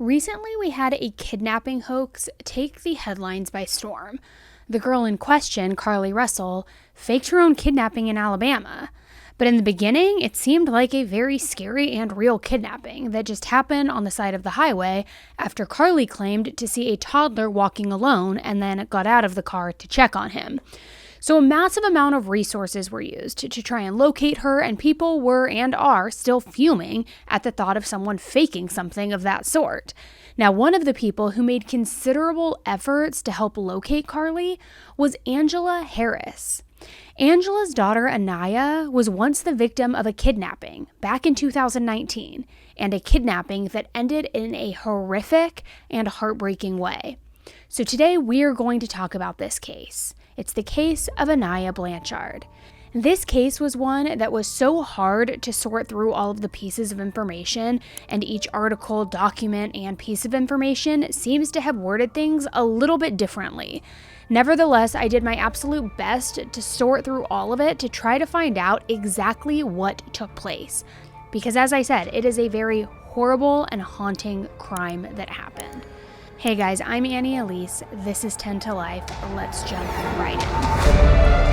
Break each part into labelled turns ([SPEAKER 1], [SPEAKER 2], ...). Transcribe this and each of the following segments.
[SPEAKER 1] Recently, we had a kidnapping hoax take the headlines by storm. The girl in question, Carly Russell, faked her own kidnapping in Alabama. But in the beginning, it seemed like a very scary and real kidnapping that just happened on the side of the highway after Carly claimed to see a toddler walking alone and then got out of the car to check on him. So a massive amount of resources were used to try and locate her, and people were and are still fuming at the thought of someone faking something of that sort. Now, one of the people who made considerable efforts to help locate Carly was Angela Harris. Angela's daughter, Aniah, was once the victim of a kidnapping back in 2019, and a kidnapping that ended in a horrific and heartbreaking way. So today we are going to talk about this case. It's the case of Aniah Blanchard. This case was one that was so hard to sort through all of the pieces of information, and each article, document, and piece of information seems to have worded things a little bit differently. Nevertheless, I did my absolute best to sort through all of it to try to find out exactly what took place. Because as I said, it is a very horrible and haunting crime that happened. Hey guys, I'm Elise. This is 10 to Life. Let's jump right in.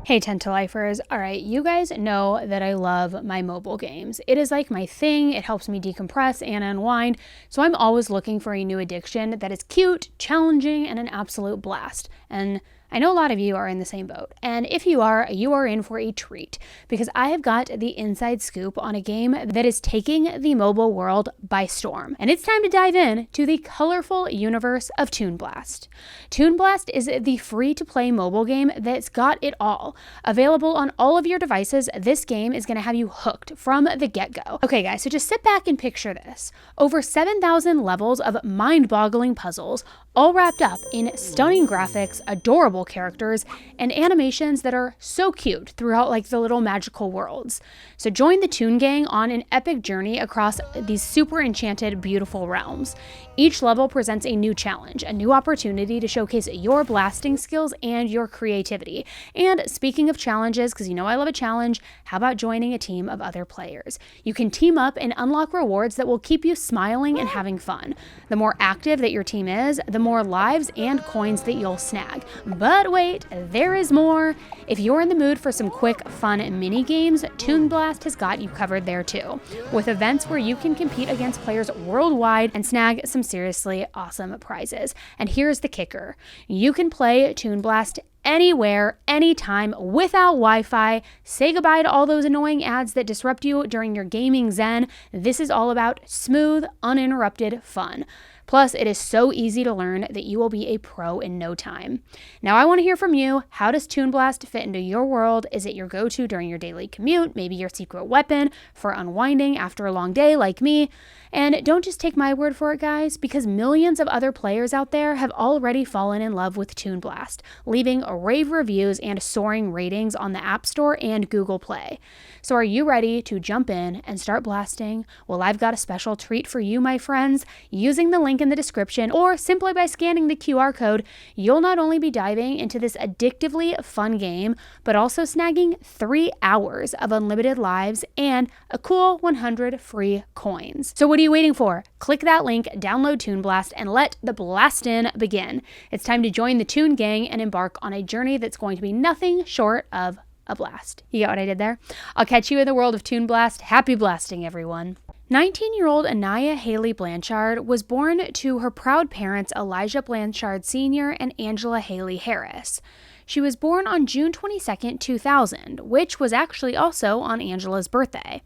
[SPEAKER 1] Hey 10 to Lifers. Alright, you guys know that I love my mobile games. It is like my thing. It helps me decompress and unwind. So I'm always looking for a new addiction that is cute, challenging, and an absolute blast. And I know a lot of you are in the same boat. And if you are in for a treat, because I have got the inside scoop on a game that is taking the mobile world by storm. And it's time to dive in to the colorful universe of Toon Blast. Toon Blast is the free-to-play mobile game that's got it all. Available on all of your devices, this game is going to have you hooked from the get-go. Okay guys, so just sit back and picture this. Over 7,000 levels of mind-boggling puzzles, all wrapped up in stunning graphics, adorable characters, and animations that are so cute throughout like the little magical worlds. So join the Toon Gang on an epic journey across these super enchanted, beautiful realms. Each level presents a new challenge, a new opportunity to showcase your blasting skills and your creativity. And speaking of challenges, because you know I love a challenge, how about joining a team of other players? You can team up and unlock rewards that will keep you smiling and having fun. The more active that your team is, the more lives and coins that you'll snag. But wait, there is more. If you're in the mood for some quick, fun mini games, Toon Blast has got you covered there too, with events where you can compete against players worldwide and snag some seriously awesome prizes. And here's the kicker. You can play Toon Blast anywhere, anytime, without Wi-Fi. Say goodbye to all those annoying ads that disrupt you during your gaming zen. This is all about smooth, uninterrupted fun. Plus, it is so easy to learn that you will be a pro in no time. Now, I want to hear from you. How does Toon Blast fit into your world? Is it your go-to during your daily commute? Maybe your secret weapon for unwinding after a long day like me? And don't just take my word for it, guys, because millions of other players out there have already fallen in love with Toon Blast, leaving rave reviews and soaring ratings on the App Store and Google Play. So are you ready to jump in and start blasting? Well, I've got a special treat for you, my friends. Using the link in the description or simply by scanning the QR code, you'll not only be diving into this addictively fun game, but also snagging 3 hours of unlimited lives and a cool 100 free coins. So what are you waiting for? Click that link, download Toon Blast, and let the blastin' begin. It's time to join the Toon Gang and embark on a journey that's going to be nothing short of a blast. You get what I did there? I'll catch you in the world of Toon Blast. Happy blasting, everyone. 19-year-old Aniah Haley Blanchard was born to her proud parents Elijah Blanchard Sr. and Angela Haley Harris. She was born on June 22, 2000, which was actually also on Angela's birthday.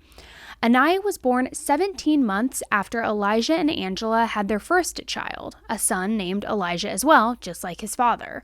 [SPEAKER 1] Aniah was born 17 months after Elijah and Angela had their first child, a son named Elijah as well, just like his father.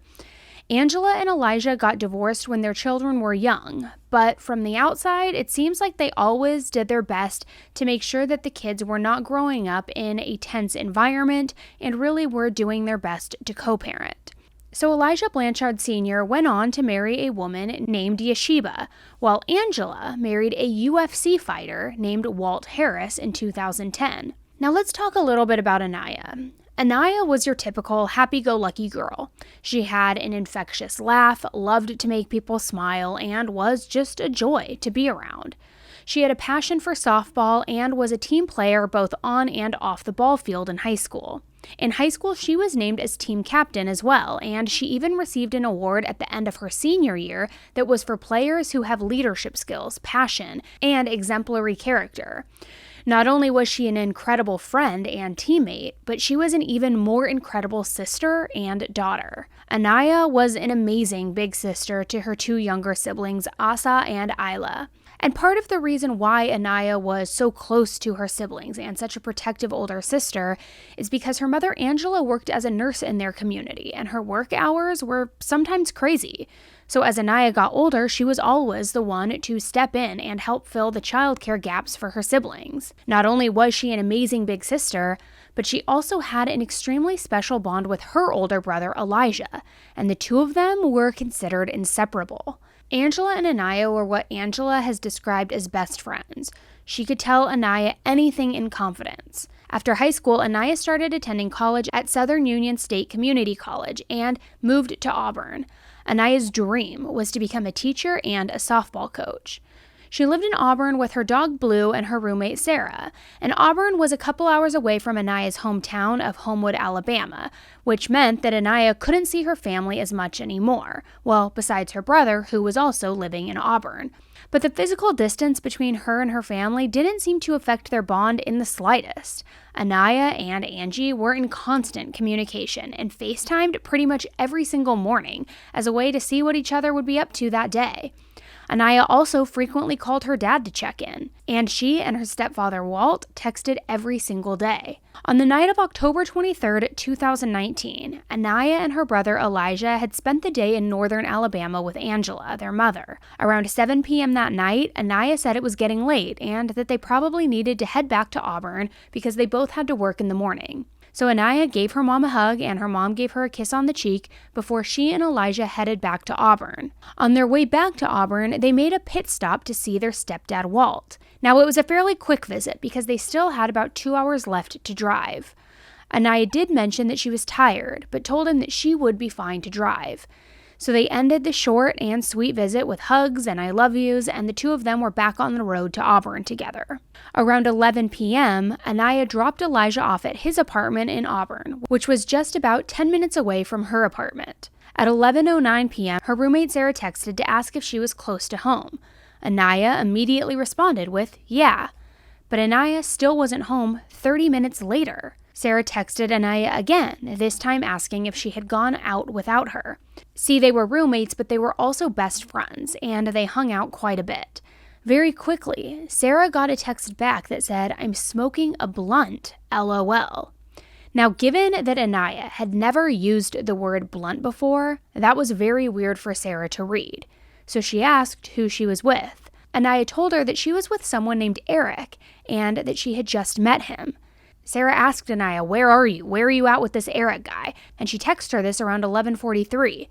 [SPEAKER 1] Angela and Elijah got divorced when their children were young, but from the outside, it seems like they always did their best to make sure that the kids were not growing up in a tense environment and really were doing their best to co-parent. So Elijah Blanchard Sr. went on to marry a woman named Yeshiba, while Angela married a UFC fighter named Walt Harris in 2010. Now let's talk a little bit about Aniah. Aniah was your typical happy-go-lucky girl. She had an infectious laugh, loved to make people smile, and was just a joy to be around. She had a passion for softball and was a team player both on and off the ball field in high school. In high school, she was named as team captain as well, and she even received an award at the end of her senior year that was for players who have leadership skills, passion, and exemplary character. Not only was she an incredible friend and teammate, but she was an even more incredible sister and daughter. Aniah was an amazing big sister to her two younger siblings, Asa and Isla. And part of the reason why Aniah was so close to her siblings and such a protective older sister is because her mother Angela worked as a nurse in their community, and her work hours were sometimes crazy. So as Aniah got older, she was always the one to step in and help fill the childcare gaps for her siblings. Not only was she an amazing big sister, but she also had an extremely special bond with her older brother Elijah, and the two of them were considered inseparable. Angela and Aniah were what Angela has described as best friends. She could tell Aniah anything in confidence. After high school, Aniah started attending college at Southern Union State Community College and moved to Auburn. Aniah's dream was to become a teacher and a softball coach. She lived in Auburn with her dog Blue and her roommate Sarah, and Auburn was a couple hours away from Aniah's hometown of Homewood, Alabama, which meant that Aniah couldn't see her family as much anymore, well, besides her brother, who was also living in Auburn. But the physical distance between her and her family didn't seem to affect their bond in the slightest. Aniah and Angie were in constant communication and FaceTimed pretty much every single morning as a way to see what each other would be up to that day. Aniah also frequently called her dad to check in, and she and her stepfather Walt texted every single day. On the night of October 23, 2019, Aniah and her brother Elijah had spent the day in northern Alabama with Angela, their mother. Around 7 p.m. that night, Aniah said it was getting late and that they probably needed to head back to Auburn because they both had to work in the morning. So Aniah gave her mom a hug and her mom gave her a kiss on the cheek before she and Elijah headed back to Auburn. On their way back to Auburn, they made a pit stop to see their stepdad Walt. Now it was a fairly quick visit because they still had about 2 hours left to drive. Aniah did mention that she was tired, but told him that she would be fine to drive. So they ended the short and sweet visit with hugs and I love yous, and the two of them were back on the road to Auburn together. Around 11 p.m., Aniah dropped Elijah off at his apartment in Auburn, which was just about 10 minutes away from her apartment. At 11:09 p.m., her roommate Sarah texted to ask if she was close to home. Aniah immediately responded with, "Yeah." But Aniah still wasn't home 30 minutes later. Sarah texted Aniah again, this time asking if she had gone out without her. See, they were roommates, but they were also best friends, and they hung out quite a bit. Very quickly, Sarah got a text back that said, "I'm smoking a blunt, LOL." Now, given that Aniah had never used the word blunt before, that was very weird for Sarah to read. So she asked who she was with. Aniah told her that she was with someone named Eric, and that she had just met him. Sarah asked Aniah, "Where are you? Where are you at with this Eric guy?" And she texted her this around 11:43,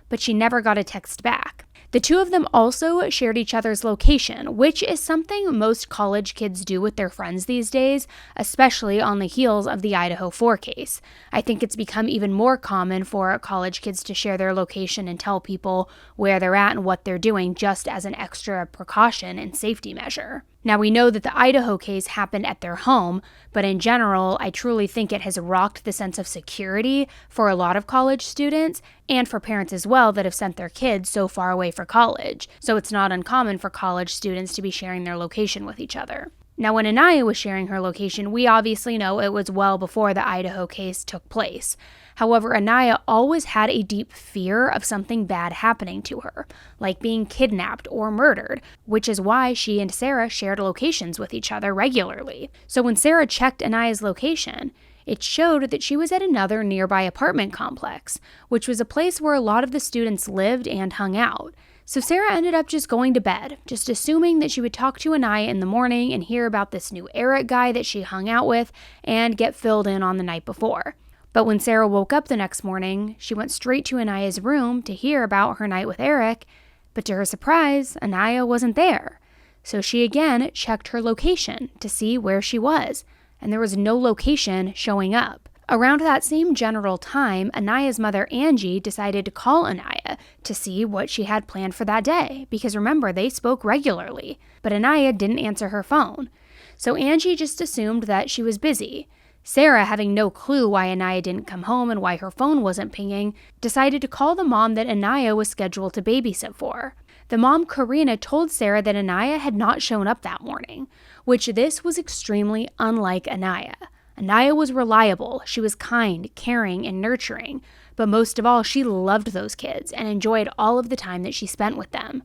[SPEAKER 1] but she never got a text back. The two of them also shared each other's location, which is something most college kids do with their friends these days, especially on the heels of the Idaho 4 case. I think it's become even more common for college kids to share their location and tell people where they're at and what they're doing just as an extra precaution and safety measure. Now, we know that the Idaho case happened at their home, but in general, I truly think it has rocked the sense of security for a lot of college students and for parents as well that have sent their kids so far away for college. So it's not uncommon for college students to be sharing their location with each other. Now, when Aniah was sharing her location, we obviously know it was well before the Idaho case took place. However, Aniah always had a deep fear of something bad happening to her, like being kidnapped or murdered, which is why she and Sarah shared locations with each other regularly. So when Sarah checked Aniah's location, it showed that she was at another nearby apartment complex, which was a place where a lot of the students lived and hung out. So Sarah ended up just going to bed, just assuming that she would talk to Aniah in the morning and hear about this new Eric guy that she hung out with and get filled in on the night before. But when Sarah woke up the next morning, she went straight to Aniah's room to hear about her night with Eric, but to her surprise, Aniah wasn't there. So she again checked her location to see where she was, and there was no location showing up. Around that same general time, Aniah's mother, Angie, decided to call Aniah to see what she had planned for that day, because remember, they spoke regularly, but Aniah didn't answer her phone. So Angie just assumed that she was busy. Sarah, having no clue why Aniah didn't come home and why her phone wasn't pinging, decided to call the mom that Aniah was scheduled to babysit for. The mom, Karina, told Sarah that Aniah had not shown up that morning, which this was extremely unlike Aniah. Aniah was reliable, she was kind, caring, and nurturing, but most of all, she loved those kids and enjoyed all of the time that she spent with them.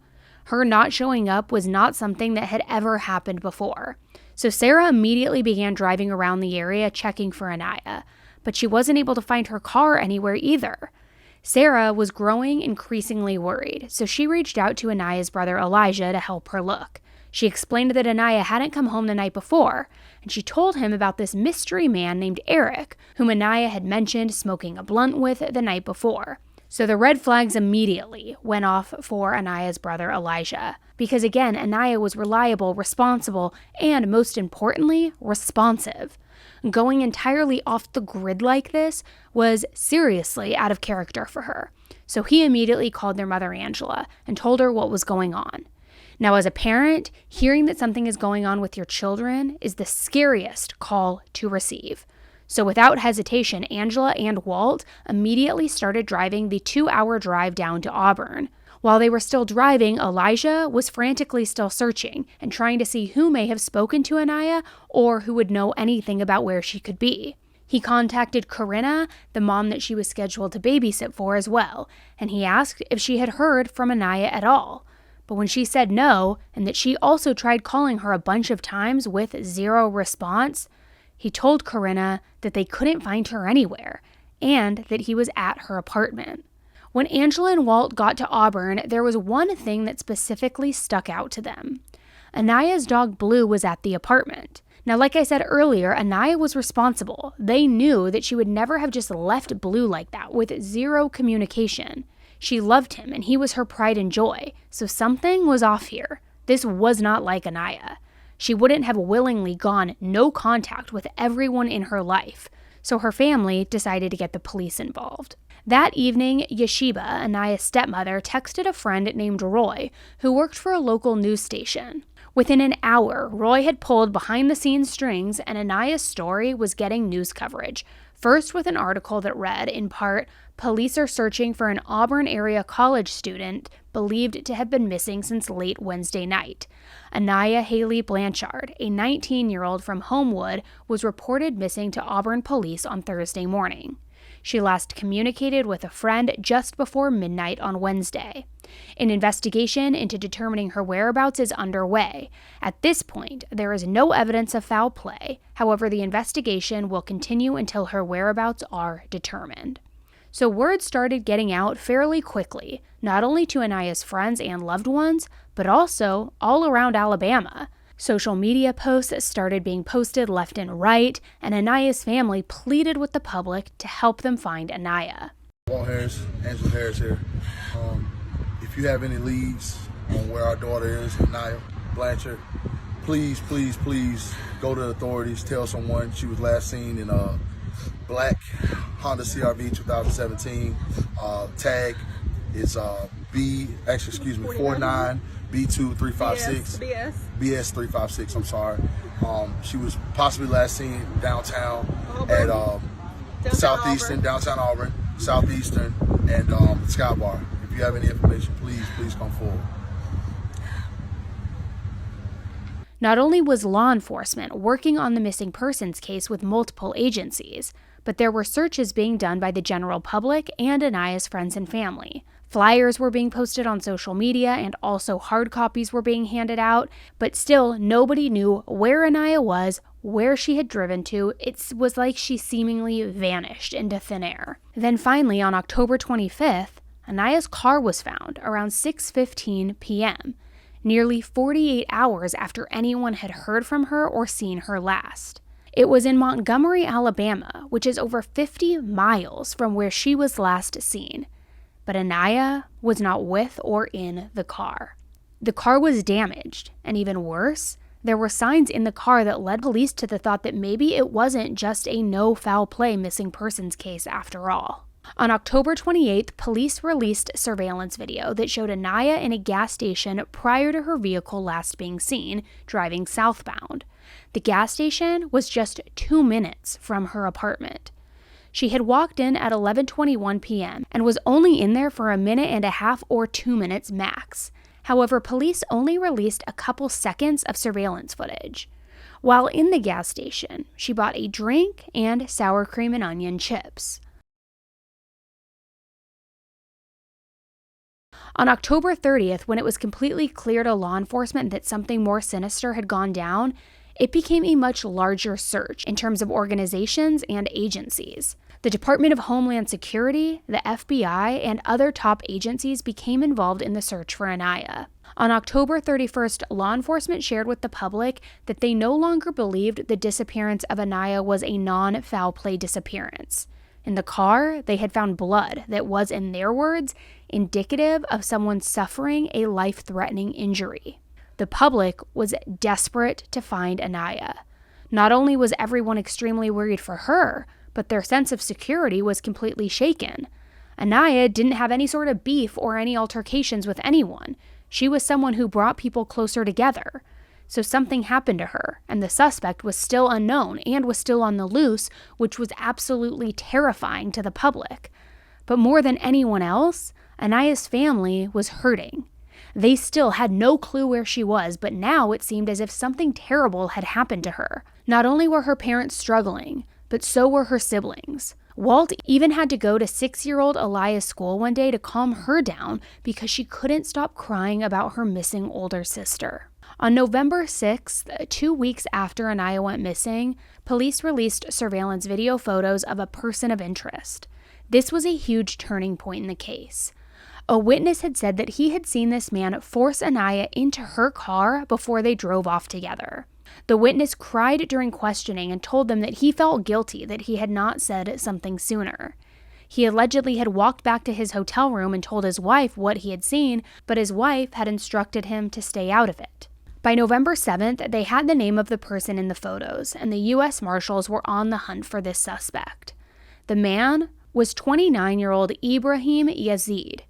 [SPEAKER 1] Her not showing up was not something that had ever happened before. So Sarah immediately began driving around the area checking for Aniah, but she wasn't able to find her car anywhere either. Sarah was growing increasingly worried, so she reached out to Aniah's brother Elijah to help her look. She explained that Aniah hadn't come home the night before, and she told him about this mystery man named Eric, whom Aniah had mentioned smoking a blunt with the night before. So the red flags immediately went off for Aniah's brother Elijah, because again, Aniah was reliable, responsible, and most importantly, responsive. Going entirely off the grid like this was seriously out of character for her. So he immediately called their mother Angela and told her what was going on. Now, as a parent, hearing that something is going on with your children is the scariest call to receive. So without hesitation, Angela and Walt immediately started driving the 2-hour drive down to Auburn. While they were still driving, Elijah was frantically still searching and trying to see who may have spoken to Aniah or who would know anything about where she could be. He contacted Karina, the mom that she was scheduled to babysit for as well, and he asked if she had heard from Aniah at all. But when she said no, and that she also tried calling her a bunch of times with zero response, he told Karina that they couldn't find her anywhere, and that he was at her apartment. When Angela and Walt got to Auburn, there was one thing that specifically stuck out to them. Aniah's dog Blue was at the apartment. Now, like I said earlier, Aniah was responsible. They knew that she would never have just left Blue like that with zero communication. She loved him, and he was her pride and joy, so something was off here. This was not like Aniah. She wouldn't have willingly gone no contact with everyone in her life, so her family decided to get the police involved. That evening, Yeshiba, Aniah's stepmother, texted a friend named Roy, who worked for a local news station. Within an hour, Roy had pulled behind-the-scenes strings, and Aniah's story was getting news coverage. First with an article that read, in part, "Police are searching for an Auburn-area college student believed to have been missing since late Wednesday night. Aniah Haley Blanchard, a 19-year-old from Homewood, was reported missing to Auburn police on Thursday morning. She last communicated with a friend just before midnight on Wednesday. An investigation into determining her whereabouts is underway. At this point, there is no evidence of foul play. However, the investigation will continue until her whereabouts are determined." So word started getting out fairly quickly, not only to Aniah's friends and loved ones, but also all around Alabama. Social media posts started being posted left and right, and Aniah's family pleaded with the public to help them find Aniah.
[SPEAKER 2] Walt Harris, Angela Harris here. If you have any leads on where our daughter is, Aniah Blanchard, please go to the authorities. Tell someone she was last seen in a black Honda CRV 2017. Tag is 49 B2356. BS 356, I'm sorry. She was possibly last seen downtown at downtown Auburn, Southeastern, and Sky Bar. If you have any information, please come forward.
[SPEAKER 1] Not only was law enforcement working on the missing persons case with multiple agencies, but there were searches being done by the general public and Aniah's friends and family. Flyers were being posted on social media, and also hard copies were being handed out, but still nobody knew where Aniah was, where she had driven to. It was like she seemingly vanished into thin air. Then finally, on October 25th, Aniah's car was found around 6:15 p.m., nearly 48 hours after anyone had heard from her or seen her last. It was in Montgomery, Alabama, which is over 50 miles from where she was last seen. But Aniah was not with or in the car. The car was damaged, and even worse, there were signs in the car that led police to the thought that maybe it wasn't just a no foul play missing persons case after all. On October 28th, police released surveillance video that showed Aniah in a gas station prior to her vehicle last being seen, driving southbound. The gas station was just 2 minutes from her apartment. She had walked in at 11:21 p.m. and was only in there for a minute and a half or 2 minutes max. However, police only released a couple seconds of surveillance footage. While in the gas station, she bought a drink and sour cream and onion chips. On October 30th, when it was completely clear to law enforcement that something more sinister had gone down, it became a much larger search in terms of organizations and agencies. The Department of Homeland Security, the FBI, and other top agencies became involved in the search for Aniah. On October 31st, law enforcement shared with the public that they no longer believed the disappearance of Aniah was a non-foul play disappearance. In the car, they had found blood that was, in their words, indicative of someone suffering a life-threatening injury. The public was desperate to find Aniah. Not only was everyone extremely worried for her, but their sense of security was completely shaken. Aniah didn't have any sort of beef or any altercations with anyone. She was someone who brought people closer together. So something happened to her, and the suspect was still unknown and was still on the loose, which was absolutely terrifying to the public. But more than anyone else, Aniah's family was hurting. They still had no clue where she was, but now it seemed as if something terrible had happened to her. Not only were her parents struggling, but so were her siblings. Walt even had to go to 6-year-old Elia's school one day to calm her down because she couldn't stop crying about her missing older sister. On November 6th, 2 weeks after Aniah went missing, police released surveillance video photos of a person of interest. This was a huge turning point in the case. A witness had said that he had seen this man force Aniah into her car before they drove off together. The witness cried during questioning and told them that he felt guilty that he had not said something sooner. He allegedly had walked back to his hotel room and told his wife what he had seen, but his wife had instructed him to stay out of it. By November 7th, they had the name of the person in the photos, and the U.S. Marshals were on the hunt for this suspect. The man was 29-year-old Ibrahim Yazid.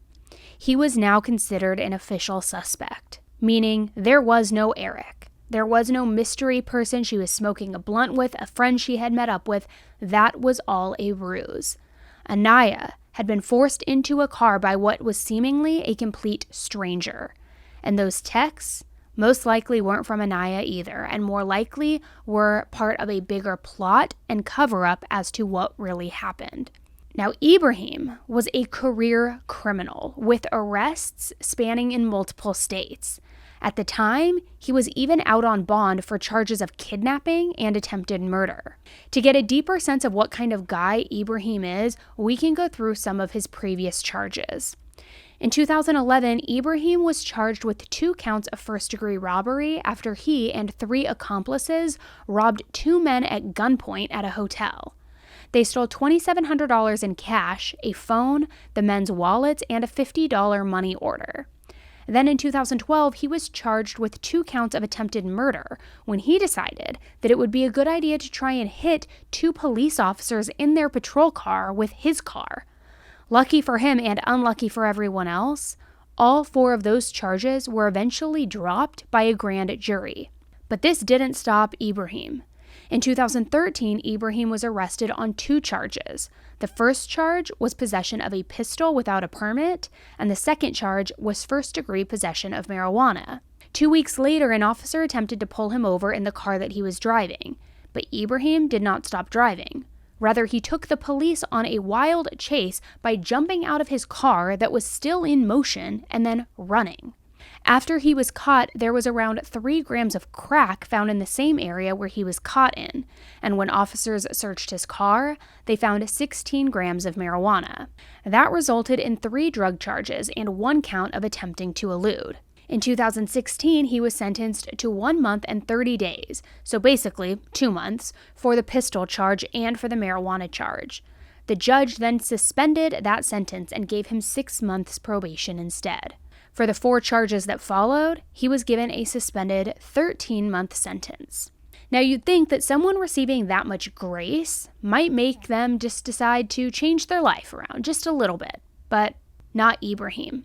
[SPEAKER 1] He was now considered an official suspect, meaning there was no Eric. There was no mystery person she was smoking a blunt with, a friend she had met up with. That was all a ruse. Aniah had been forced into a car by what was seemingly a complete stranger. And those texts most likely weren't from Aniah either, and more likely were part of a bigger plot and cover-up as to what really happened. Now, Ibrahim was a career criminal with arrests spanning in multiple states. At the time, he was even out on bond for charges of kidnapping and attempted murder. To get a deeper sense of what kind of guy Ibrahim is, we can go through some of his previous charges. In 2011, Ibrahim was charged with 2 counts of first-degree robbery after he and 3 accomplices robbed 2 men at gunpoint at a hotel. They stole $2,700 in cash, a phone, the men's wallets, and a $50 money order. Then in 2012, he was charged with 2 counts of attempted murder when he decided that it would be a good idea to try and hit 2 police officers in their patrol car with his car. Lucky for him and unlucky for everyone else, all 4 of those charges were eventually dropped by a grand jury. But this didn't stop Ibrahim. In 2013, Ibrahim was arrested on 2 charges. The first charge was possession of a pistol without a permit, and the second charge was first-degree possession of marijuana. 2 weeks later, an officer attempted to pull him over in the car that he was driving, but Ibrahim did not stop driving. Rather, he took the police on a wild chase by jumping out of his car that was still in motion and then running. After he was caught, there was around 3 grams of crack found in the same area where he was caught in, and when officers searched his car, they found 16 grams of marijuana. That resulted in 3 drug charges and 1 count of attempting to elude. In 2016, he was sentenced to 1 month and 30 days, so basically 2 months, for the pistol charge and for the marijuana charge. The judge then suspended that sentence and gave him 6 months probation instead. For the 4 charges that followed, he was given a suspended 13-month sentence. Now, you'd think that someone receiving that much grace might make them just decide to change their life around just a little bit, but not Ibrahim.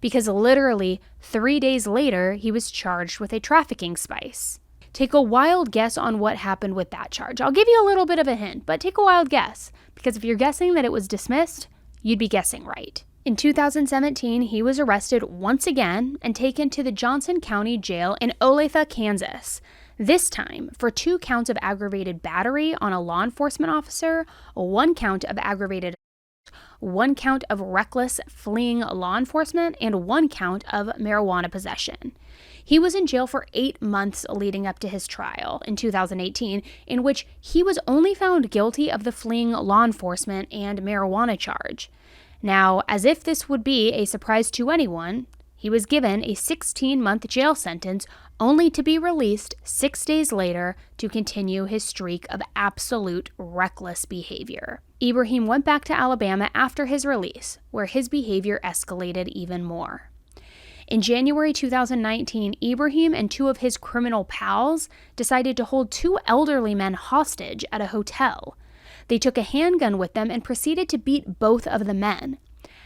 [SPEAKER 1] Because literally 3 days later, he was charged with a trafficking spice. Take a wild guess on what happened with that charge. I'll give you a little bit of a hint, but take a wild guess, because if you're guessing that it was dismissed, you'd be guessing right. In 2017, he was arrested once again and taken to the Johnson County Jail in Olathe, Kansas. This time for 2 counts of aggravated battery on a law enforcement officer, 1 count of aggravated, 1 count of reckless fleeing law enforcement, and 1 count of marijuana possession. He was in jail for 8 months leading up to his trial in 2018, in which he was only found guilty of the fleeing law enforcement and marijuana charge. Now, as if this would be a surprise to anyone, he was given a 16-month jail sentence only to be released 6 days later to continue his streak of absolute reckless behavior. Ibrahim went back to Alabama after his release, where his behavior escalated even more. In January 2019, Ibrahim and 2 of his criminal pals decided to hold 2 elderly men hostage at a hotel. They took a handgun with them and proceeded to beat both of the men.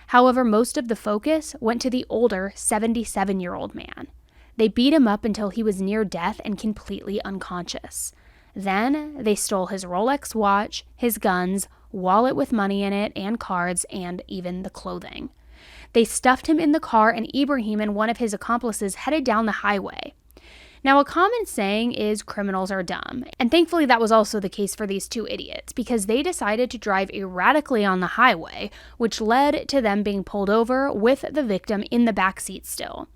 [SPEAKER 1] However, most of the focus went to the older 77-year-old man. They beat him up until he was near death and completely unconscious. Then they stole his Rolex watch, his guns, wallet with money in it, and cards, and even the clothing. They stuffed him in the car, and Ibrahim and one of his accomplices headed down the highway. Now, a common saying is criminals are dumb, and thankfully that was also the case for these 2 idiots, because they decided to drive erratically on the highway, which led to them being pulled over with the victim in the backseat still.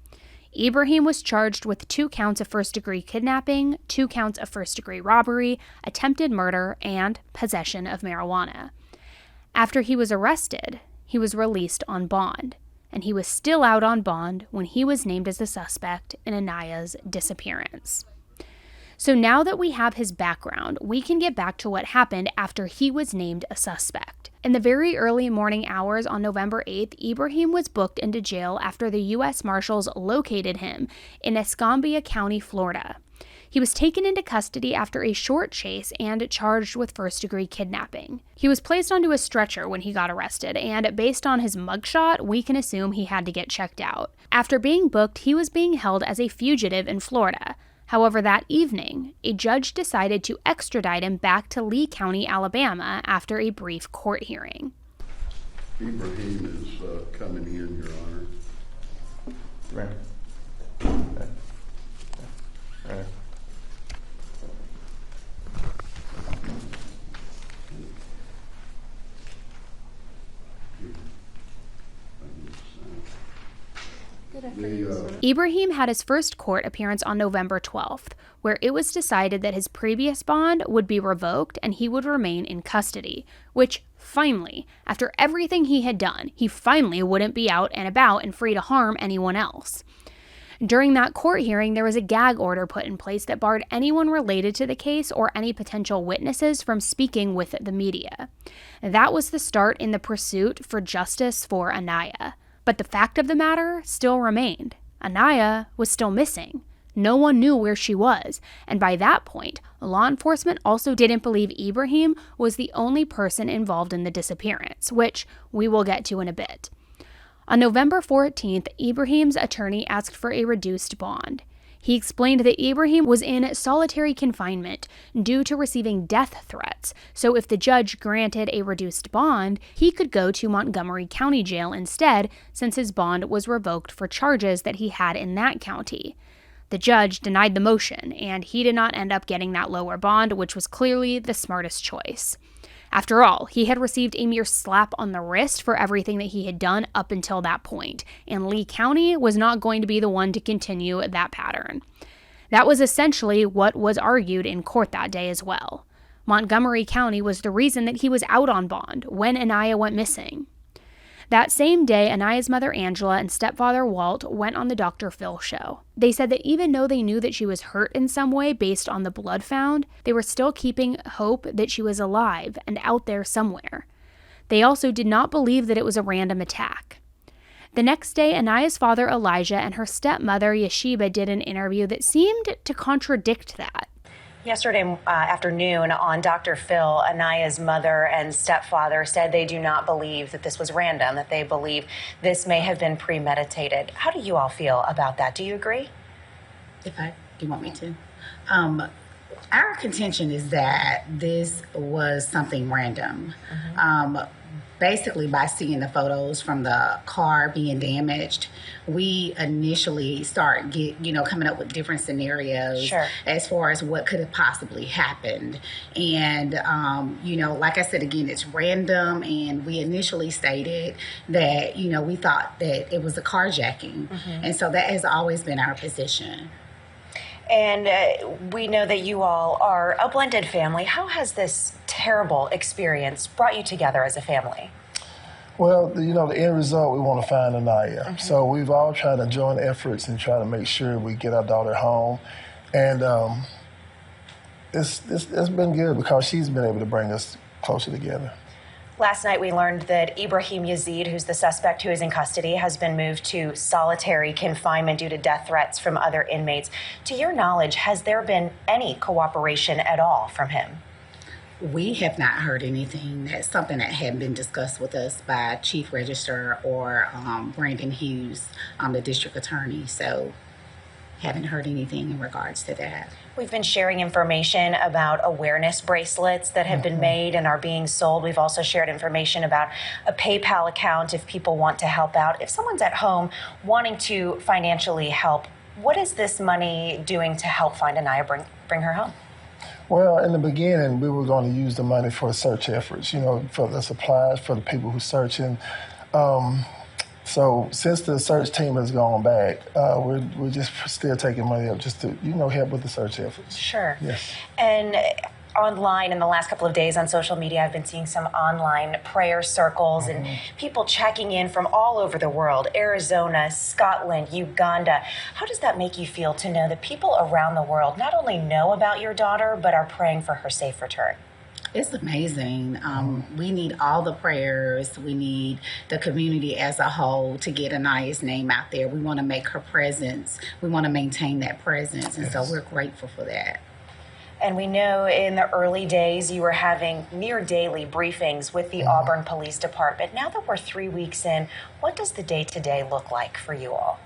[SPEAKER 1] Ibrahim was charged with 2 counts of first-degree kidnapping, 2 counts of first-degree robbery, attempted murder, and possession of marijuana. After he was arrested, he was released on bond, and he was still out on bond when he was named as the suspect in Aniah's disappearance. So now that we have his background, we can get back to what happened after he was named a suspect. In the very early morning hours on November 8th, Ibrahim was booked into jail after the U.S. Marshals located him in Escambia County, Florida. He was taken into custody after a short chase and charged with first-degree kidnapping. He was placed onto a stretcher when he got arrested, and based on his mugshot, we can assume he had to get checked out. After being booked, he was being held as a fugitive in Florida. However, that evening, a judge decided to extradite him back to Lee County, Alabama, after a brief court hearing.
[SPEAKER 3] Ibrahim is coming in, Your Honor.
[SPEAKER 4] Right. Okay. Right.
[SPEAKER 1] Ibrahim had his first court appearance on November 12th, where it was decided that his previous bond would be revoked and he would remain in custody, which, finally, after everything he had done, he finally wouldn't be out and about and free to harm anyone else. During that court hearing, there was a gag order put in place that barred anyone related to the case or any potential witnesses from speaking with the media. That was the start in the pursuit for justice for Aniah. But the fact of the matter still remained. Aniah was still missing. No one knew where she was, and by that point, law enforcement also didn't believe Ibrahim was the only person involved in the disappearance, which we will get to in a bit. On November 14th, Ibrahim's attorney asked for a reduced bond. He explained that Ibrahim was in solitary confinement due to receiving death threats, so if the judge granted a reduced bond, he could go to Montgomery County Jail instead, since his bond was revoked for charges that he had in that county. The judge denied the motion, and he did not end up getting that lower bond, which was clearly the smartest choice. After all, he had received a mere slap on the wrist for everything that he had done up until that point, and Lee County was not going to be the one to continue that pattern. That was essentially what was argued in court that day as well. Montgomery County was the reason that he was out on bond when Aniah went missing. That same day, Aniah's mother Angela and stepfather Walt went on the Dr. Phil show. They said that even though they knew that she was hurt in some way based on the blood found, they were still keeping hope that she was alive and out there somewhere. They also did not believe that it was a random attack. The next day, Aniah's father Elijah and her stepmother Yeshiba did an interview that seemed to contradict that.
[SPEAKER 5] Yesterday afternoon on Dr. Phil, Aniah's mother and stepfather said they do not believe that this was random, that they believe this may have been premeditated. How do you all feel about that? Do you agree?
[SPEAKER 6] Do you want me to? Our contention is that this was something random. Basically, by seeing the photos from the car being damaged, we initially start coming up with different scenarios as far as what could have possibly happened. And, like I said, again, it's random. And we initially stated that, we thought that it was a carjacking. And so that has always been our position.
[SPEAKER 5] And we know that you all are a blended family. How has this terrible experience brought you together as a family?
[SPEAKER 7] Well, the end result, we want to find Aniah. So we've all tried to join efforts and try to make sure we get our daughter home. And it's been good because she's been able to bring us closer together.
[SPEAKER 5] Last night, we learned that Ibrahim Yazid, who's the suspect who is in custody, has been moved to solitary confinement due to death threats from other inmates. To your knowledge, has there been any cooperation at all from him?
[SPEAKER 6] We have not heard anything. That's something that hadn't been discussed with us by Chief Register or Brandon Hughes, the district attorney. So haven't heard anything in regards to that.
[SPEAKER 5] We've been sharing information about awareness bracelets that have been made and are being sold. We've also shared information about a PayPal account if people want to help out. If someone's at home wanting to financially help, what is this money doing to help find Aniah, bring her home?
[SPEAKER 7] Well, in the beginning, we were going to use the money for search efforts, for the supplies, for the people who are searching. So since the search team has gone back, we're just still taking money up just to, help with the search efforts.
[SPEAKER 5] Sure.
[SPEAKER 7] Yes.
[SPEAKER 5] And online in the last couple of days on social media, I've been seeing some online prayer circles and people checking in from all over the world, Arizona, Scotland, Uganda. How does that make you feel to know that people around the world not only know about your daughter, but are praying for her safe return?
[SPEAKER 6] It's amazing. We need all the prayers. We need the community as a whole to get Aniah's name out there. We want to make her presence. We want to maintain that presence. And so we're grateful for that.
[SPEAKER 5] And we know in the early days you were having near daily briefings with the Auburn Police Department. Now that we're 3 weeks in, what does the day-to-day look like for you all?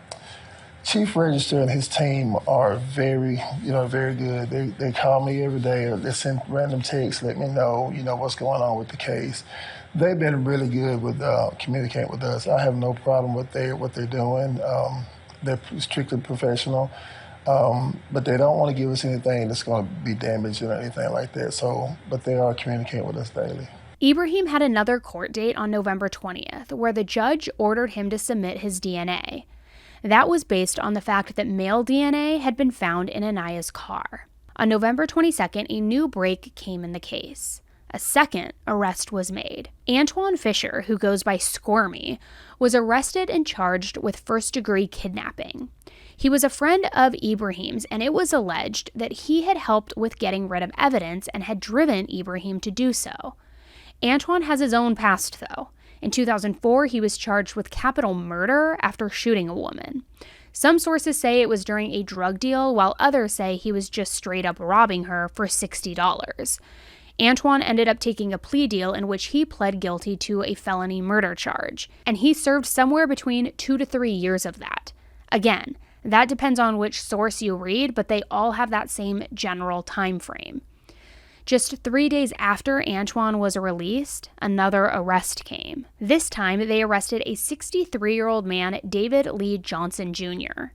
[SPEAKER 7] Chief Register and his team are very good. They call me every day or they send random texts, let me know, what's going on with the case. They've been really good with communicating with us. I have no problem with what they're doing. They're strictly professional, but they don't want to give us anything that's going to be damaged or anything like that. So, but they are communicating with us daily.
[SPEAKER 1] Ibrahim had another court date on November 20th, where the judge ordered him to submit his DNA. That was based on the fact that male DNA had been found in Aniah's car. On November 22nd, a new break came in the case. A second arrest was made. Antoine Fisher, who goes by Squirmy, was arrested and charged with first-degree kidnapping. He was a friend of Ibrahim's, and it was alleged that he had helped with getting rid of evidence and had driven Ibrahim to do so. Antoine has his own past, though. In 2004, he was charged with capital murder after shooting a woman. Some sources say it was during a drug deal, while others say he was just straight up robbing her for $60. Antoine ended up taking a plea deal in which he pled guilty to a felony murder charge, and he served somewhere between 2 to 3 years of that. Again, that depends on which source you read, but they all have that same general time frame. Just 3 days after Antoine was released, another arrest came. This time, they arrested a 63-year-old man, David Lee Johnson Jr.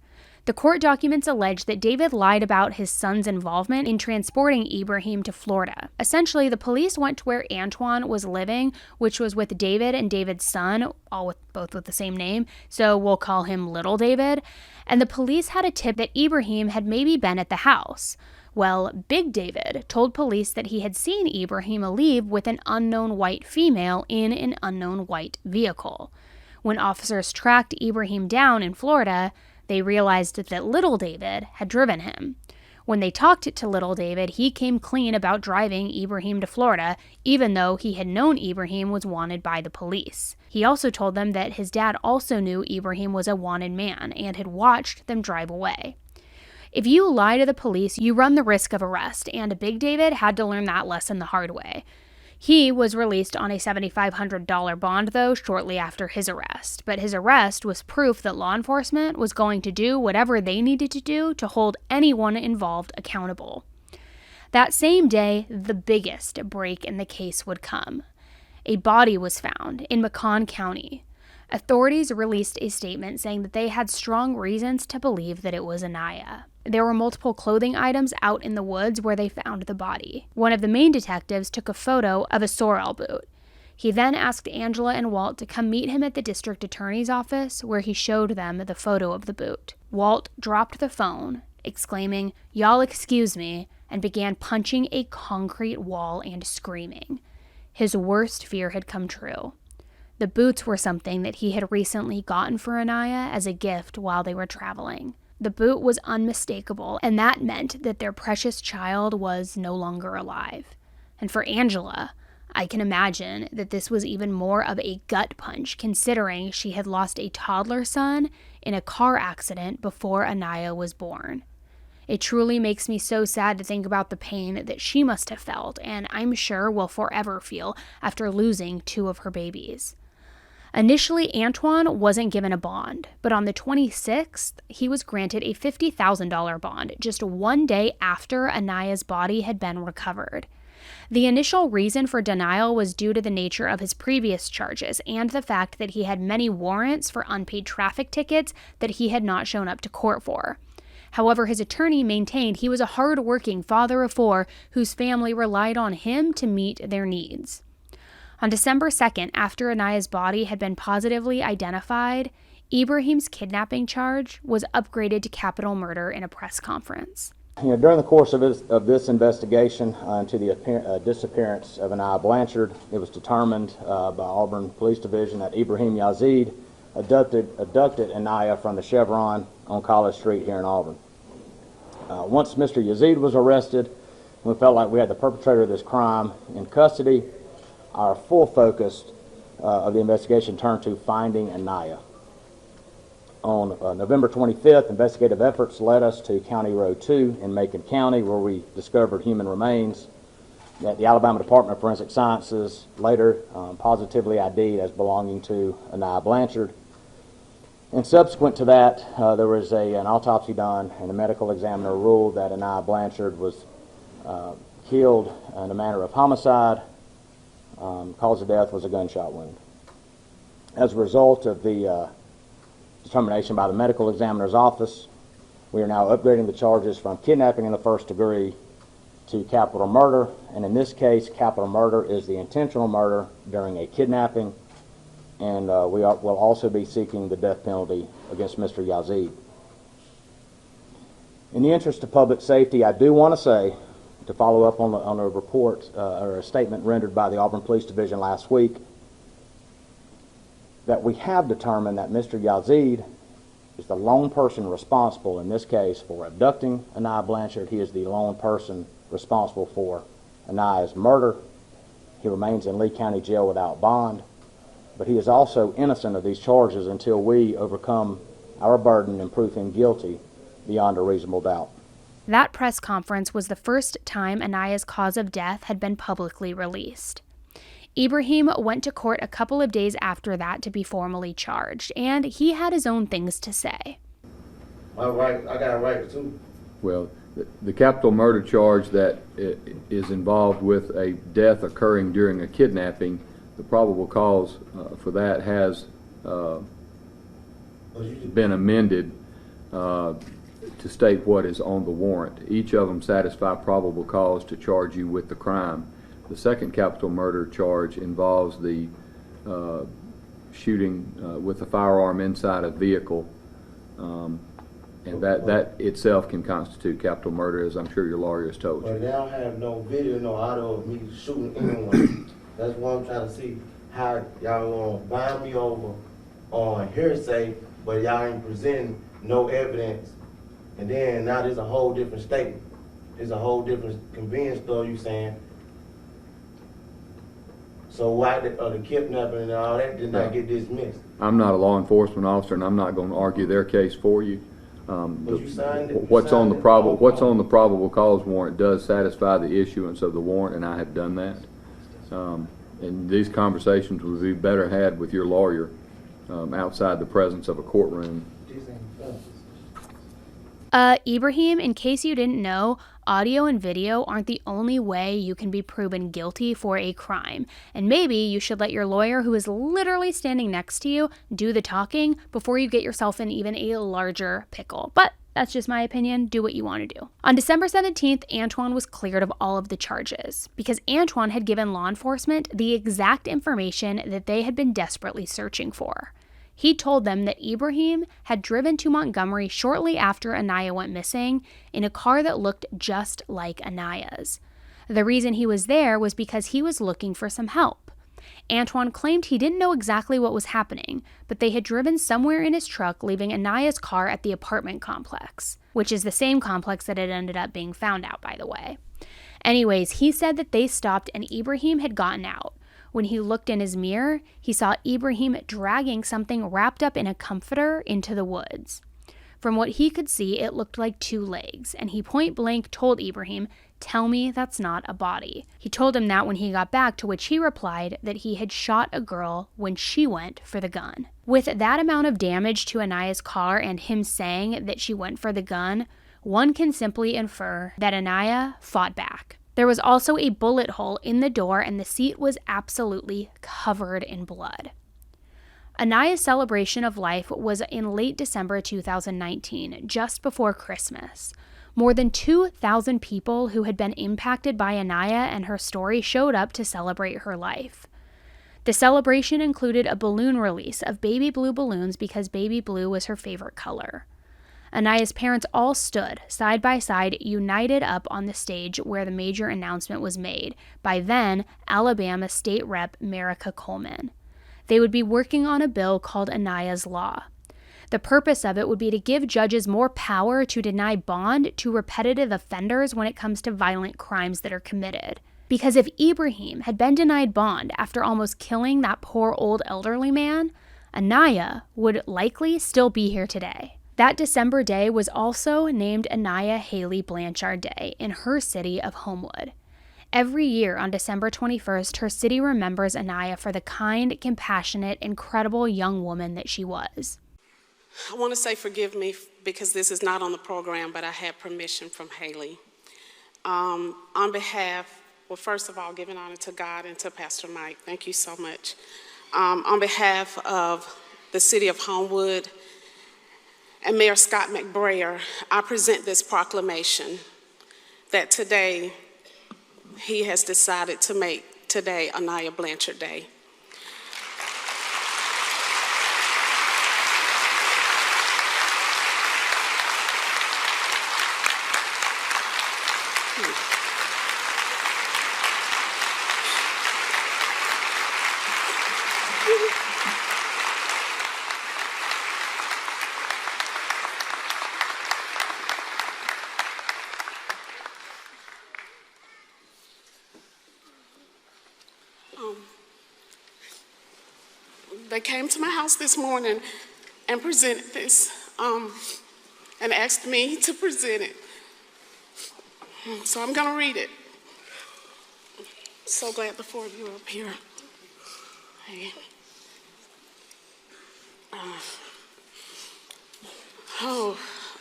[SPEAKER 1] The court documents allege that David lied about his son's involvement in transporting Ibrahim to Florida. Essentially, the police went to where Antoine was living, which was with David and David's son, both with the same name, so we'll call him Little David, and the police had a tip that Ibrahim had maybe been at the house. Well, Big David told police that he had seen Ibrahim leave with an unknown white female in an unknown white vehicle. When officers tracked Ibrahim down in Florida, they realized that little David had driven him. When they talked to little David, he came clean about driving Ibrahim to Florida, even though he had known Ibrahim was wanted by the police. He also told them that his dad also knew Ibrahim was a wanted man and had watched them drive away. If you lie to the police, you run the risk of arrest, and Big David had to learn that lesson the hard way. He was released on a $7,500 bond, though, shortly after his arrest. But his arrest was proof that law enforcement was going to do whatever they needed to do to hold anyone involved accountable. That same day, the biggest break in the case would come. A body was found in Macon County. Authorities released a statement saying that they had strong reasons to believe that it was Aniah. There were multiple clothing items out in the woods where they found the body. One of the main detectives took a photo of a sorrel boot. He then asked Angela and Walt to come meet him at the district attorney's office, where he showed them the photo of the boot. Walt dropped the phone, exclaiming, "Y'all excuse me," and began punching a concrete wall and screaming. His worst fear had come true. The boots were something that he had recently gotten for Aniah as a gift while they were traveling. The boot was unmistakable, and that meant that their precious child was no longer alive. And for Angela, I can imagine that this was even more of a gut punch, considering she had lost a toddler son in a car accident before Aniah was born. It truly makes me so sad to think about the pain that she must have felt, and I'm sure will forever feel after losing two of her babies. Initially, Antoine wasn't given a bond, but on the 26th, he was granted a $50,000 bond just one day after Aniah's body had been recovered. The initial reason for denial was due to the nature of his previous charges and the fact that he had many warrants for unpaid traffic tickets that he had not shown up to court for. However, his attorney maintained he was a hard-working father of four whose family relied on him to meet their needs. On December 2nd, after Aniah's body had been positively identified, Ibrahim's kidnapping charge was upgraded to capital murder in a press conference.
[SPEAKER 8] During the course of this investigation into the disappearance of Aniah Blanchard, it was determined by Auburn Police Division that Ibrahim Yazid abducted Aniah from the Chevron on College Street here in Auburn. Once Mr. Yazid was arrested, we felt like we had the perpetrator of this crime in custody. Our full focus of the investigation turned to finding Aniah. On November 25th, investigative efforts led us to County Road 2 in Macon County, where we discovered human remains that the Alabama Department of Forensic Sciences later positively ID'd as belonging to Aniah Blanchard. And subsequent to that, there was an autopsy done, and the medical examiner ruled that Aniah Blanchard was killed in a manner of homicide. Cause of death was a gunshot wound. As a result of the determination by the medical examiner's office, we are now upgrading the charges from kidnapping in the first degree to capital murder, and in this case, capital murder is the intentional murder during a kidnapping, and will also be seeking the death penalty against Mr. Yazid. In the interest of public safety, I do want to say, to follow up on a report or a statement rendered by the Auburn Police Division last week, that we have determined that Mr. Yazid is the lone person responsible in this case for abducting Aniah Blanchard. He is the lone person responsible for Aniah's murder. He remains in Lee County Jail without bond, but he is also innocent of these charges until we overcome our burden and prove him guilty beyond a reasonable doubt.
[SPEAKER 1] That press conference was the first time Aniah's cause of death had been publicly released. Ibrahim went to court a couple of days after that to be formally charged, and he had his own things to say.
[SPEAKER 9] My right, I got a right too.
[SPEAKER 10] Well, the capital murder charge that is involved with a death occurring during a kidnapping, the probable cause for that has been amended to state what is on the warrant. Each of them satisfy probable cause to charge you with the crime. The second capital murder charge involves the shooting with a firearm inside a vehicle, and that itself can constitute capital murder, as I'm sure your lawyer has told you.
[SPEAKER 9] But they don't have no video, no audio of me shooting anyone. That's what I'm trying to see, how y'all gonna bind me over on hearsay, but y'all ain't presenting no evidence. And then now there's a whole different statement. There's a whole different convenience store you saying. So why the kidnapping and all that did not get dismissed?
[SPEAKER 10] I'm not a law enforcement officer, and I'm not going to argue their case for you.
[SPEAKER 9] But you signed it.
[SPEAKER 10] What's on the probable cause warrant does satisfy the issuance of the warrant, and I have done that. And these conversations would be better had with your lawyer outside the presence of a courtroom.
[SPEAKER 1] Ibrahim, in case you didn't know, audio and video aren't the only way you can be proven guilty for a crime. And maybe you should let your lawyer, who is literally standing next to you, do the talking before you get yourself in even a larger pickle. But that's just my opinion. Do what you want to do. On December 17th, Antoine was cleared of all of the charges because Antoine had given law enforcement the exact information that they had been desperately searching for. He told them that Ibrahim had driven to Montgomery shortly after Aniah went missing in a car that looked just like Aniah's. The reason he was there was because he was looking for some help. Antoine claimed he didn't know exactly what was happening, but they had driven somewhere in his truck, leaving Aniah's car at the apartment complex, which is the same complex that had ended up being found out, by the way. Anyways, he said that they stopped and Ibrahim had gotten out. When he looked in his mirror, he saw Ibrahim dragging something wrapped up in a comforter into the woods. From what he could see, it looked like 2 legs, and he point blank told Ibrahim, "Tell me that's not a body." He told him that when he got back, to which he replied that he had shot a girl when she went for the gun. With that amount of damage to Aniah's car and him saying that she went for the gun, one can simply infer that Aniah fought back. There was also a bullet hole in the door, and the seat was absolutely covered in blood. Aniah's celebration of life was in late December 2019, just before Christmas. More than 2,000 people who had been impacted by Aniah and her story showed up to celebrate her life. The celebration included a balloon release of baby blue balloons because baby blue was her favorite color. Aniah's parents all stood, side by side, united up on the stage where the major announcement was made by then Alabama State Rep Marica Coleman. They would be working on a bill called Aniah's Law. The purpose of it would be to give judges more power to deny bond to repetitive offenders when it comes to violent crimes that are committed. Because if Ibrahim had been denied bond after almost killing that poor old elderly man, Aniah would likely still be here today. That December day was also named Aniah Haley Blanchard Day in her city of Homewood. Every year on December 21st, her city remembers Aniah for the kind, compassionate, incredible young woman that she was.
[SPEAKER 11] I want to say forgive me because this is not on the program, but I had permission from Haley. On behalf, well, first of all, giving honor to God and to Pastor Mike, thank you so much. On behalf of the city of Homewood and Mayor Scott McBrayer, I present this proclamation that today he has decided to make today Aniah Blanchard Day. They came to my house this morning and presented this and asked me to present it. So I'm going to read it. So glad the 4 of you are up here. Hey.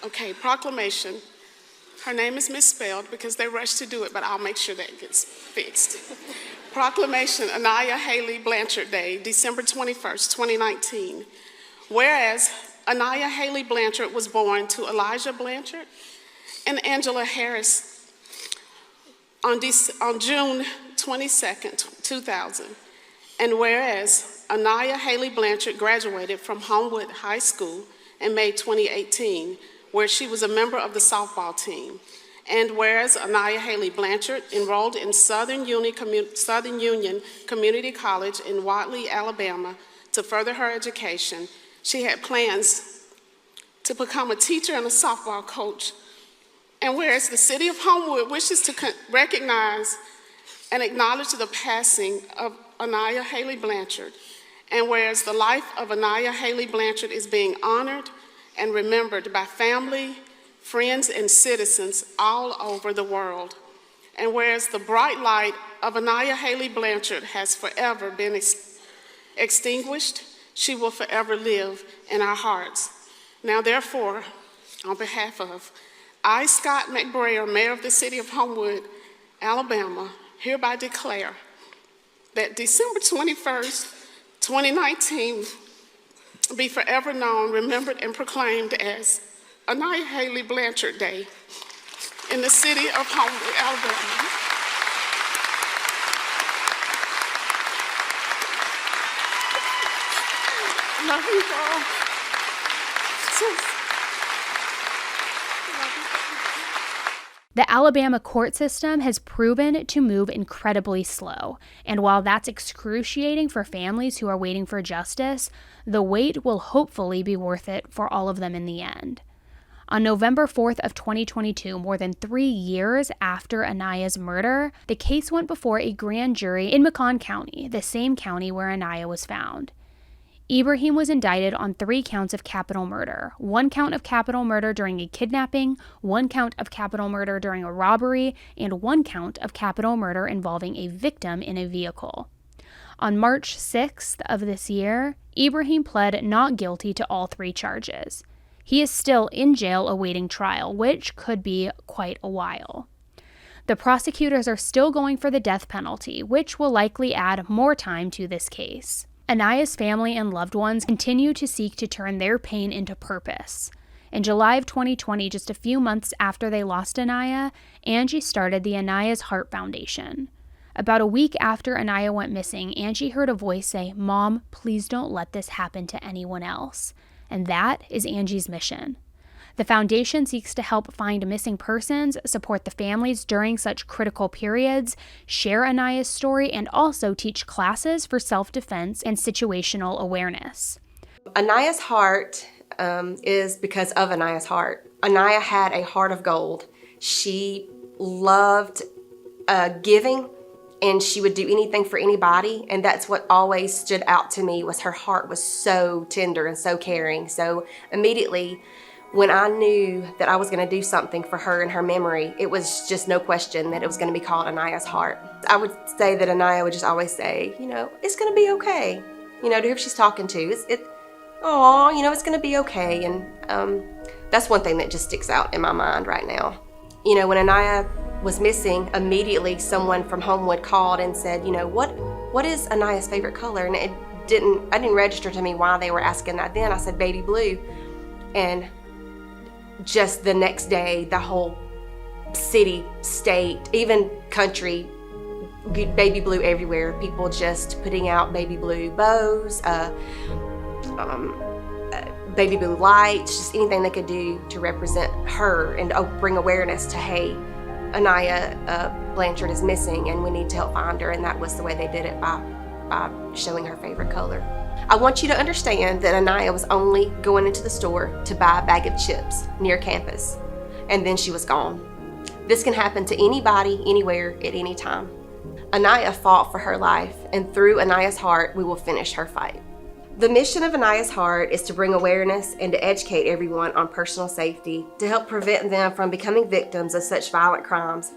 [SPEAKER 11] Okay, proclamation. Her name is misspelled because they rushed to do it, but I'll make sure that gets fixed. Proclamation, Aniah Haley Blanchard Day, December 21st, 2019. Whereas Aniah Haley Blanchard was born to Elijah Blanchard and Angela Harris on June 22nd, 2000. And whereas Aniah Haley Blanchard graduated from Homewood High School in May 2018, where she was a member of the softball team. And whereas Aniah Haley Blanchard enrolled in Southern Union Community College in Watley, Alabama to further her education, she had plans to become a teacher and a softball coach. And whereas the city of Homewood wishes to recognize and acknowledge the passing of Aniah Haley Blanchard, and whereas the life of Aniah Haley Blanchard is being honored and remembered by family, friends, and citizens all over the world, and whereas the bright light of Aniah Haley Blanchard has forever been extinguished, she will forever live in our hearts. Now, therefore, on behalf of I, Scott McBrayer, Mayor of the City of Homewood, Alabama, hereby declare that December 21st, 2019 be forever known, remembered, and proclaimed as Aniah Haley Blanchard Day in the city of Homewood, Alabama. Love you, girl.
[SPEAKER 1] The Alabama court system has proven to move incredibly slow, and while that's excruciating for families who are waiting for justice, the wait will hopefully be worth it for all of them in the end. On November 4th of 2022, more than 3 years after Aniah's murder, the case went before a grand jury in Macon County, the same county where Aniah was found. Ibrahim was indicted on 3 counts of capital murder, 1 count of capital murder during a kidnapping, 1 count of capital murder during a robbery, and 1 count of capital murder involving a victim in a vehicle. On March 6th of this year, Ibrahim pled not guilty to all 3 charges. He is still in jail awaiting trial, which could be quite a while. The prosecutors are still going for the death penalty, which will likely add more time to this case. Aniah's family and loved ones continue to seek to turn their pain into purpose. In July of 2020, just a few months after they lost Aniah, Angie started the Aniah's Heart Foundation. About a week after Aniah went missing, Angie heard a voice say, "Mom, please don't let this happen to anyone else." And that is Angie's mission. The foundation seeks to help find missing persons, support the families during such critical periods, share Aniah's story, and also teach classes for self-defense and situational awareness.
[SPEAKER 12] Aniah's Heart is because of Aniah's heart. Aniah had a heart of gold. She loved giving, and she would do anything for anybody, and that's what always stood out to me, was her heart was so tender and so caring. So immediately, when I knew that I was going to do something for her in her memory, it was just no question that it was going to be called Aniah's Heart. I would say that Aniah would just always say, it's going to be okay. To whoever she's talking to, it's going to be okay. And that's one thing that just sticks out in my mind right now. When Aniah was missing, immediately someone from Homewood called and said, what is Aniah's favorite color? And I didn't register to me why they were asking that then. I said baby blue. And just the next day, the whole city, state, even country, baby blue everywhere. People just putting out baby blue bows, baby blue lights, just anything they could do to represent her and bring awareness to, hey, Aniah Blanchard is missing and we need to help find her. And that was the way they did it, by showing her favorite color. I want you to understand that Aniah was only going into the store to buy a bag of chips near campus, and then she was gone. This can happen to anybody, anywhere, at any time. Aniah fought for her life, and through Aniah's Heart, we will finish her fight. The mission of Aniah's Heart is to bring awareness and to educate everyone on personal safety, to help prevent them from becoming victims of such violent crimes.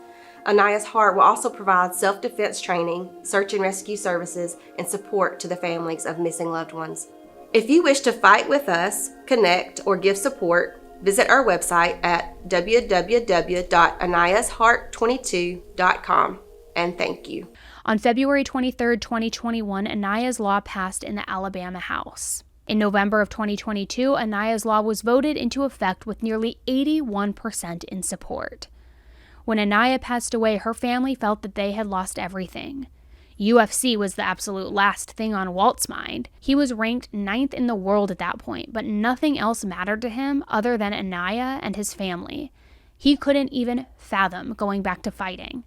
[SPEAKER 12] Aniah's Heart will also provide self-defense training, search and rescue services, and support to the families of missing loved ones. If you wish to fight with us, connect, or give support, visit our website at www.aniahsheart22.com. And thank you.
[SPEAKER 1] On February 23, 2021, Aniah's Law passed in the Alabama House. In November of 2022, Aniah's Law was voted into effect with nearly 81% in support. When Aniah passed away, her family felt that they had lost everything. UFC was the absolute last thing on Walt's mind. He was ranked 9th in the world at that point, but nothing else mattered to him other than Aniah and his family. He couldn't even fathom going back to fighting.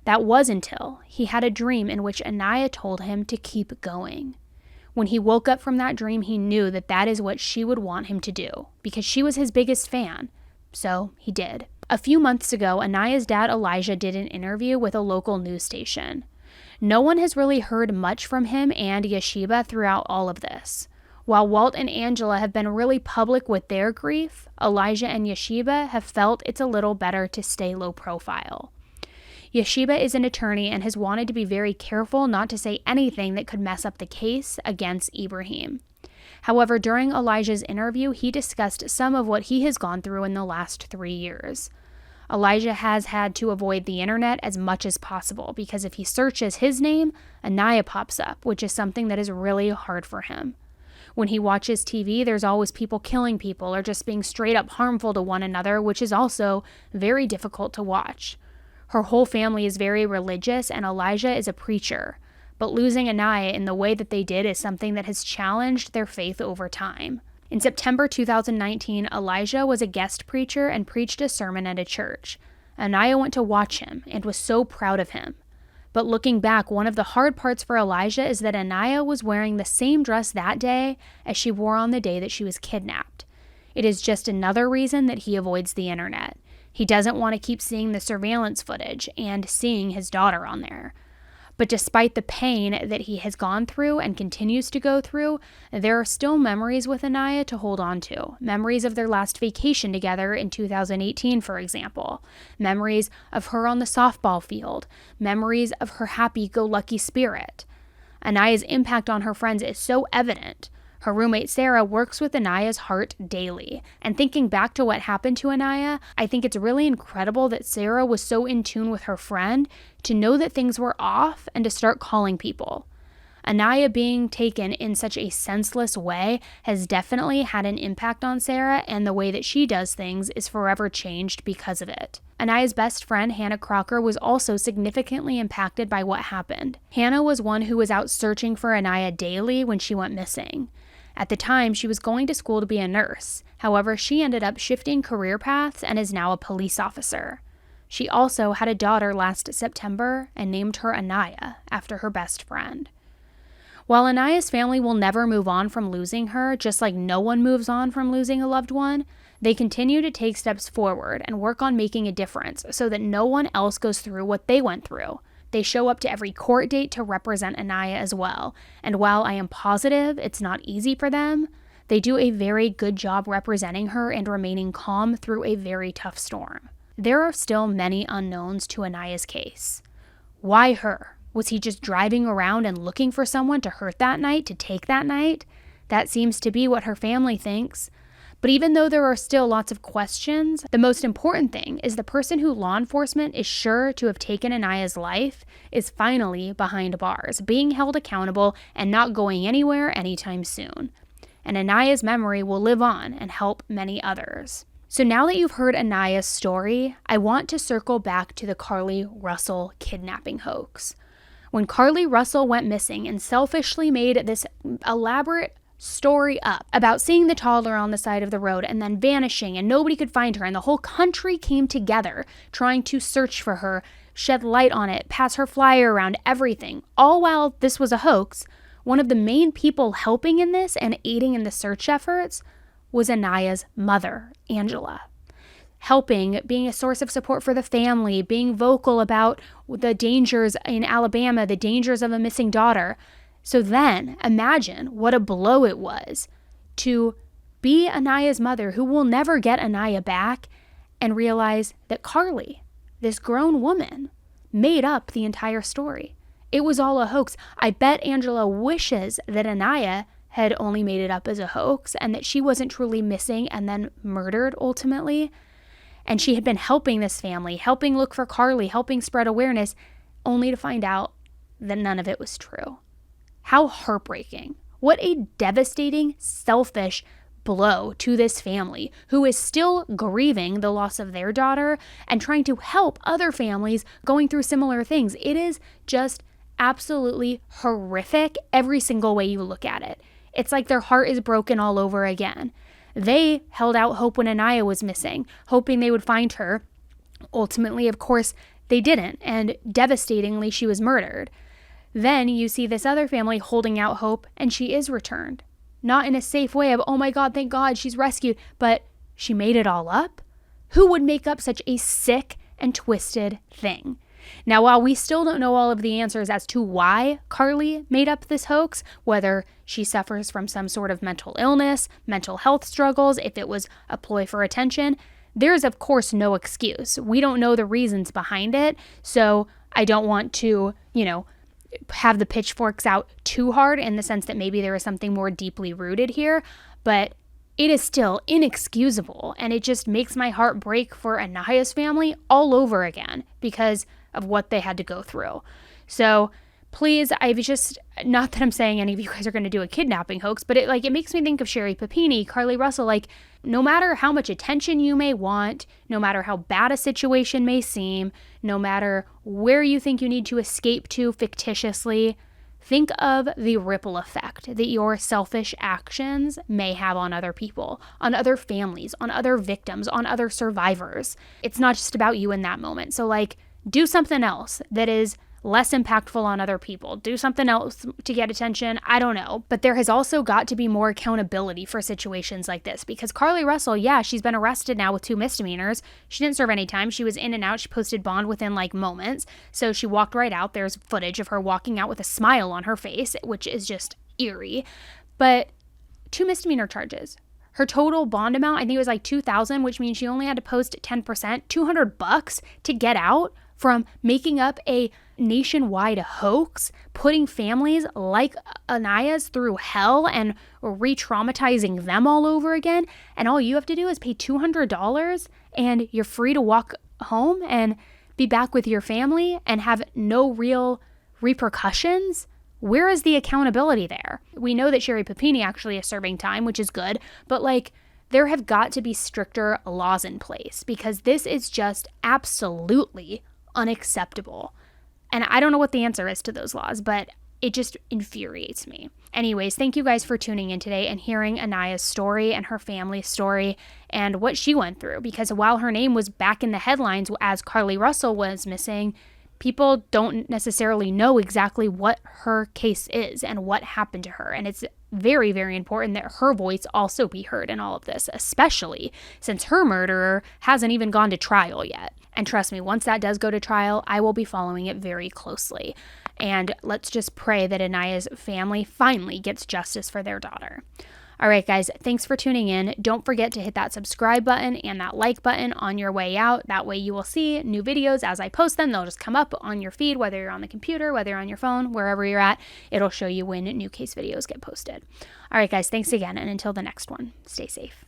[SPEAKER 1] That was until he had a dream in which Aniah told him to keep going. When he woke up from that dream, he knew that that is what she would want him to do because she was his biggest fan. So he did. A few months ago, Aniah's dad Elijah did an interview with a local news station. No one has really heard much from him and Yeshiba throughout all of this. While Walt and Angela have been really public with their grief, Elijah and Yeshiba have felt it's a little better to stay low profile. Yeshiba is an attorney and has wanted to be very careful not to say anything that could mess up the case against Ibrahim. However, during Elijah's interview, he discussed some of what he has gone through in the last 3 years. Elijah has had to avoid the internet as much as possible because if he searches his name, Aniah pops up, which is something that is really hard for him. When he watches TV, there's always people killing people or just being straight up harmful to one another, which is also very difficult to watch. Her whole family is very religious and Elijah is a preacher, but losing Aniah in the way that they did is something that has challenged their faith over time. In September 2019, Elijah was a guest preacher and preached a sermon at a church. Aniah went to watch him and was so proud of him. But looking back, one of the hard parts for Elijah is that Aniah was wearing the same dress that day as she wore on the day that she was kidnapped. It is just another reason that he avoids the internet. He doesn't want to keep seeing the surveillance footage and seeing his daughter on there. But despite the pain that he has gone through and continues to go through, there are still memories with Aniah to hold on to. Memories of their last vacation together in 2018, for example. Memories of her on the softball field. Memories of her happy-go-lucky spirit. Aniah's impact on her friends is so evident. Her roommate Sarah works with Aniah's heart daily. And thinking back to what happened to Aniah, I think it's really incredible that Sarah was so in tune with her friend to know that things were off and to start calling people. Aniah being taken in such a senseless way has definitely had an impact on Sarah, and the way that she does things is forever changed because of it. Aniah's best friend, Hannah Crocker, was also significantly impacted by what happened. Hannah was one who was out searching for Aniah daily when she went missing. At the time, she was going to school to be a nurse. However, she ended up shifting career paths and is now a police officer. She also had a daughter last September and named her Aniah after her best friend. While Aniah's family will never move on from losing her, just like no one moves on from losing a loved one, they continue to take steps forward and work on making a difference so that no one else goes through what they went through. They show up to every court date to represent Aniah as well, and while I am positive it's not easy for them, they do a very good job representing her and remaining calm through a very tough storm. There are still many unknowns to Aniah's case. Why her? Was he just driving around and looking for someone to hurt that night, to take that night? That seems to be what her family thinks. But even though there are still lots of questions, the most important thing is the person who law enforcement is sure to have taken Aniah's life is finally behind bars, being held accountable and not going anywhere anytime soon. And Aniah's memory will live on and help many others. So now that you've heard Aniah's story, I want to circle back to the Carlee Russell kidnapping hoax. When Carlee Russell went missing and selfishly made this elaborate story up about seeing the toddler on the side of the road and then vanishing and nobody could find her and the whole country came together trying to search for her, shed light on it, pass her flyer around, everything, all while this was a hoax, one of the main people helping in this and aiding in the search efforts was Aniah's mother, Angela. Helping, being a source of support for the family, being vocal about the dangers in Alabama, the dangers of a missing daughter. So then, imagine what a blow it was to be Aniah's mother, who will never get Aniah back, and realize that Carlee, this grown woman, made up the entire story. It was all a hoax. I bet Angela wishes that Aniah had only made it up as a hoax and that she wasn't truly missing and then murdered ultimately. And she had been helping this family, helping look for Carlee, helping spread awareness, only to find out that none of it was true. How heartbreaking. What a devastating, selfish blow to this family who is still grieving the loss of their daughter and trying to help other families going through similar things. It is just absolutely horrific every single way you look at it. It's like their heart is broken all over again. They held out hope when Aniah was missing, hoping they would find her. Ultimately, of course, they didn't, and devastatingly, she was murdered. then you see this other family holding out hope, and she is returned. Not in a safe way of, oh my God, thank God she's rescued, but she made it all up? Who would make up such a sick and twisted thing? Now, while we still don't know all of the answers as to why Carly made up this hoax, whether she suffers from some sort of mental illness, mental health struggles, if it was a ploy for attention, there is, of course, no excuse. We don't know the reasons behind it, so I don't want to, have the pitchforks out too hard in the sense that maybe there is something more deeply rooted here, but it is still inexcusable, and it just makes my heart break for Aniah's family all over again because of what they had to go through. So please, not that I'm saying any of you guys are going to do a kidnapping hoax, but it makes me think of Sherry Papini, Carly Russell. No matter how much attention you may want, no matter how bad a situation may seem, no matter where you think you need to escape to fictitiously, think of the ripple effect that your selfish actions may have on other people, on other families, on other victims, on other survivors. It's not just about you in that moment. So do something else that is less impactful on other people. Do something else to get attention. I don't know. But there has also got to be more accountability for situations like this, because Carly Russell, she's been arrested now with 2 misdemeanors. She didn't serve any time. She was in and out. She posted bond within moments. So she walked right out. There's footage of her walking out with a smile on her face, which is just eerie. But 2 misdemeanor charges. Her total bond amount, I think it was $2,000, which means she only had to post 10%, $200 to get out from making up a nationwide hoax, putting families like Aniah's through hell and re-traumatizing them all over again. And all you have to do is pay $200 and you're free to walk home and be back with your family and have no real repercussions. Where is the accountability there? We know that Sherry Papini actually is serving time, which is good, but there have got to be stricter laws in place because this is just absolutely unacceptable. And I don't know what the answer is to those laws, but it just infuriates me. Anyways, thank you guys for tuning in today and hearing Aniah's story and her family's story and what she went through. Because while her name was back in the headlines as Carly Russell was missing, people don't necessarily know exactly what her case is and what happened to her. And it's very, very important that her voice also be heard in all of this, especially since her murderer hasn't even gone to trial yet. And trust me, once that does go to trial, I will be following it very closely. And let's just pray that Aniah's family finally gets justice for their daughter. All right, guys, thanks for tuning in. Don't forget to hit that subscribe button and that like button on your way out. That way you will see new videos as I post them. They'll just come up on your feed, whether you're on the computer, whether you're on your phone, wherever you're at. It'll show you when new case videos get posted. All right, guys, thanks again. And until the next one, stay safe.